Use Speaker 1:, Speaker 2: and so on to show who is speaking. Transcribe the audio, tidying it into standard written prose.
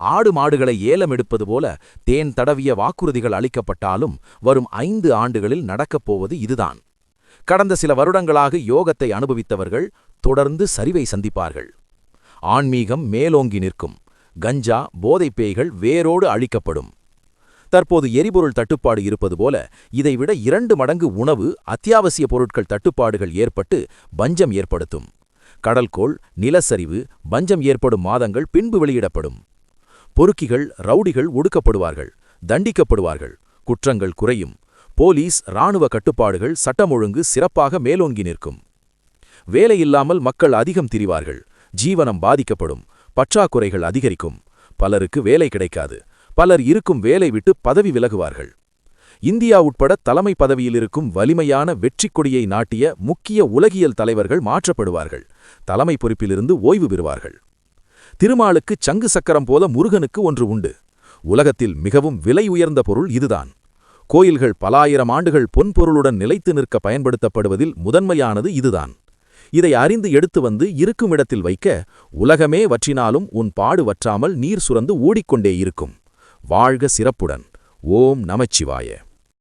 Speaker 1: ஆடு மாடுகளை ஏலம் எடுப்பது போல தேன் தடவிய வாக்குறுதிகள் அளிக்கப்பட்டாலும் வரும் 5 ஆண்டுகளில் நடக்கப் போவது இதுதான். கடந்த சில வருடங்களாக யோகத்தை அனுபவித்தவர்கள் தொடர்ந்து சரிவை சந்திப்பார்கள். ஆன்மீகம் மேலோங்கி நிற்கும். கஞ்சா, போதைப் பேய்கள் வேரோடு அழிக்கப்படும். தற்போது எரிபொருள் தட்டுப்பாடு இருப்பது போல இதைவிட 2 மடங்கு உணவு, அத்தியாவசிய பொருட்கள் தட்டுப்பாடுகள் ஏற்பட்டு பஞ்சம் ஏற்படுத்தும். கடல்கோள், நிலச்சரிவு, பஞ்சம் ஏற்படும் மாதங்கள் பின்பு வெளியிடப்படும். பொறுக்கிகள், ரவுடிகள் ஒடுக்கப்படுவார்கள், தண்டிக்கப்படுவார்கள், குற்றங்கள் குறையும். போலீஸ், இராணுவ கட்டுப்பாடுகள், சட்டம் ஒழுங்கு சிறப்பாக மேலோங்கி நிற்கும். வேலையில்லாமல் மக்கள் அதிகம் திரிவார்கள். ஜீவனம் பாதிக்கப்படும். பற்றாக்குறைகள் அதிகரிக்கும். பலருக்கு வேலை கிடைக்காது. பலர் இருக்கும் வேலை விட்டு பதவி விலகுவார்கள். இந்தியா உட்பட தலைமை பதவியில் இருக்கும் வலிமையான வெற்றிக் கொடியை நாட்டிய முக்கிய உலகியல் தலைவர்கள் மாற்றப்படுவார்கள். தலைமை பொறுப்பிலிருந்து ஓய்வு பெறுவார்கள். திருமாலுக்கு சங்கு சக்கரம் போல முருகனுக்கு ஒன்று உண்டு. உலகத்தில் மிகவும் விலை உயர்ந்த பொருள் இதுதான். கோயில்கள் பல ஆயிரம் ஆண்டுகள் பொன்பொருளுடன் நிலைத்து நிற்க பயன்படுத்தப்படுவதில் முதன்மையானது இதுதான். இதை அறிந்து எடுத்து வந்து இருக்கும் இடத்தில் வைக்க உலகமே வற்றினாலும் உன் பாடு வற்றாமல் நீர் சுரந்து ஓடிக்கொண்டே இருக்கும். வாழ்க சிறப்புடன். ஓம் நமச்சிவாய.